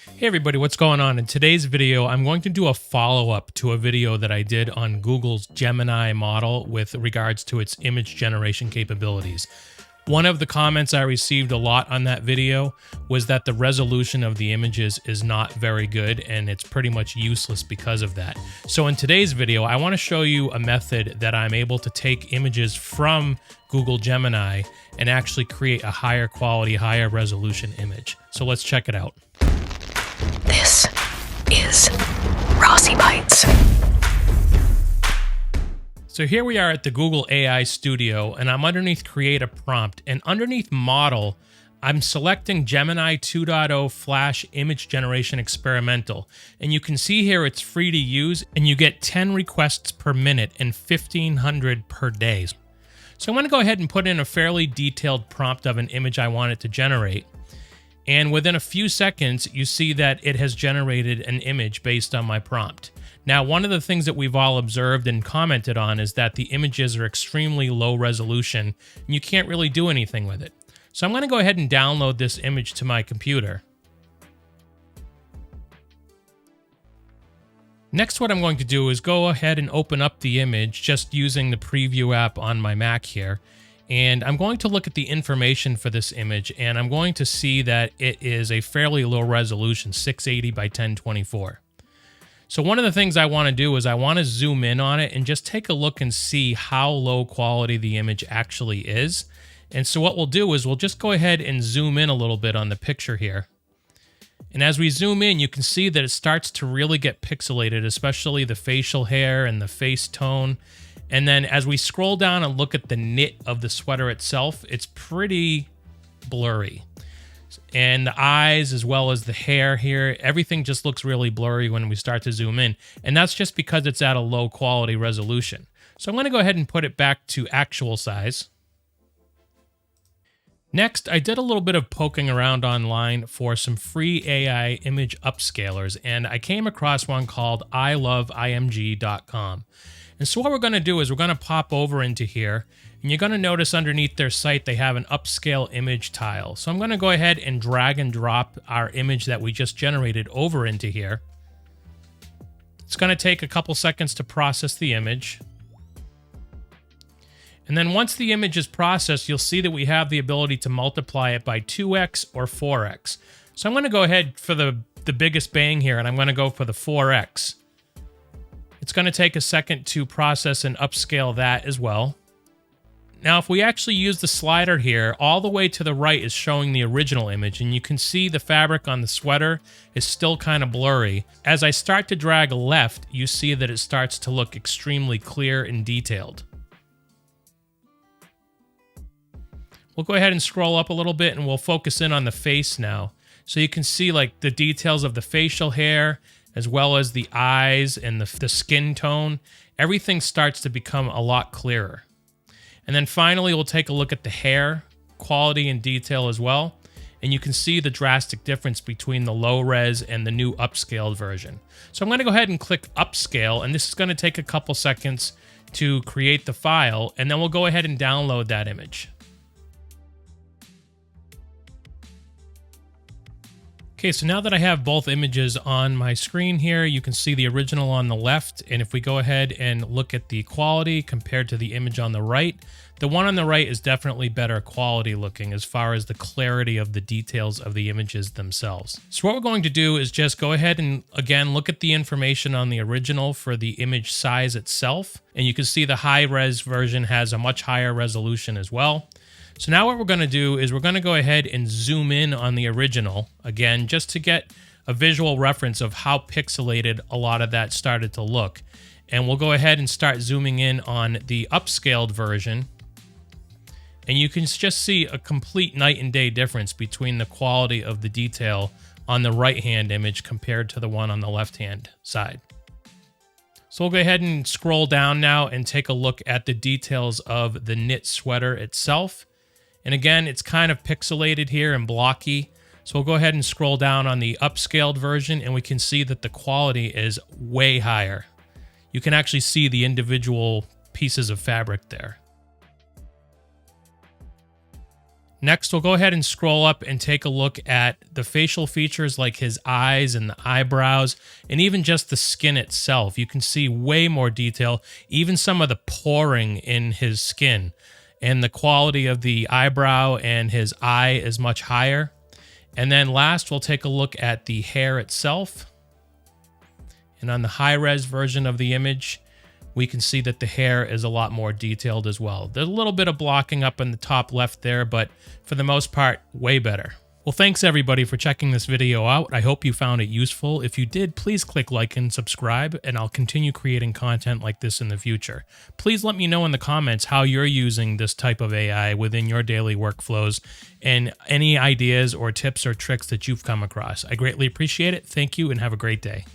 Hey everybody, what's going on? In today's video, I'm going to do a follow-up to a video that I did on Google's Gemini model with regards to its image generation capabilities. One of the comments I received a lot on that video was that the resolution of the images is not very good and it's pretty much useless because of that. So in today's video, I want to show you a method that I'm able to take images from Google Gemini and actually create a higher quality, higher resolution image. So let's check it out. This is Rossibytes. So here we are at the Google AI Studio, and I'm underneath Create a Prompt, and underneath Model, I'm selecting Gemini 2.0 Flash Image Generation Experimental. And you can see here it's free to use, and you get 10 requests per minute and 1,500 per day. So I'm going to go ahead and put in a fairly detailed prompt of an image I want it to generate. And within a few seconds, you see that it has generated an image based on my prompt. Now, one of the things that we've all observed and commented on is that the images are extremely low resolution, and you can't really do anything with it. So I'm going to go ahead and download this image to my computer. Next, what I'm going to do is go ahead and open up the image just using the preview app on my Mac here. And I'm going to look at the information for this image, and I'm going to see that it is a fairly low resolution, 680 by 1024. So one of the things I want to do is I want to zoom in on it and just take a look and see how low quality the image actually is. And so what we'll do is we'll just go ahead and zoom in a little bit on the picture here. And as we zoom in, you can see that it starts to really get pixelated, especially the facial hair and the face tone. And then as we scroll down and look at the knit of the sweater itself, it's pretty blurry. And the eyes as well as the hair here, everything just looks really blurry when we start to zoom in. And that's just because it's at a low quality resolution. So I'm going to go ahead and put it back to actual size. Next, I did a little bit of poking around online for some free AI image upscalers, and I came across one called iloveimg.com. And so what we're going to do is we're going to pop over into here, and you're going to notice underneath their site they have an upscale image tile. So I'm going to go ahead and drag and drop our image that we just generated over into here. It's going to take a couple seconds to process the image. And then once the image is processed, you'll see that we have the ability to multiply it by 2x or 4x. So I'm going to go ahead for the biggest bang here, and I'm going to go for the 4x. It's going to take a second to process and upscale that as well. Now, if we actually use the slider here, all the way to the right is showing the original image, and you can see the fabric on the sweater is still kind of blurry. As I start to drag left, you see that it starts to look extremely clear and detailed. We'll go ahead and scroll up a little bit, and we'll focus in on the face now. So you can see like the details of the facial hair, as well as the eyes and the skin tone. Everything starts to become a lot clearer. And then finally, we'll take a look at the hair quality and detail as well. And you can see the drastic difference between the low res and the new upscaled version. So I'm going to go ahead and click upscale, and this is going to take a couple seconds to create the file, and then we'll go ahead and download that image. Okay, so now that I have both images on my screen here, you can see the original on the left, and if we go ahead and look at the quality compared to the image on the right, the one on the right is definitely better quality looking as far as the clarity of the details of the images themselves. So what we're going to do is just go ahead and again look at the information on the original for the image size itself, and you can see the high-res version has a much higher resolution as well. So now what we're going to do is we're going to go ahead and zoom in on the original, again, just to get a visual reference of how pixelated a lot of that started to look. And we'll go ahead and start zooming in on the upscaled version. And you can just see a complete night and day difference between the quality of the detail on the right-hand image compared to the one on the left-hand side. So we'll go ahead and scroll down now and take a look at the details of the knit sweater itself. And again, it's kind of pixelated here and blocky. So we'll go ahead and scroll down on the upscaled version, and we can see that the quality is way higher. You can actually see the individual pieces of fabric there. Next, we'll go ahead and scroll up and take a look at the facial features like his eyes and the eyebrows, and even just the skin itself. You can see way more detail, even some of the poring in his skin. And the quality of the eyebrow and his eye is much higher. And then last, we'll take a look at the hair itself. And on the high-res version of the image, we can see that the hair is a lot more detailed as well. There's a little bit of blocking up in the top left there, but for the most part, way better. Well, thanks everybody for checking this video out. I hope you found it useful. If you did, please click like and subscribe, and I'll continue creating content like this in the future. Please let me know in the comments how you're using this type of AI within your daily workflows and any ideas or tips or tricks that you've come across. I greatly appreciate it. Thank you and have a great day.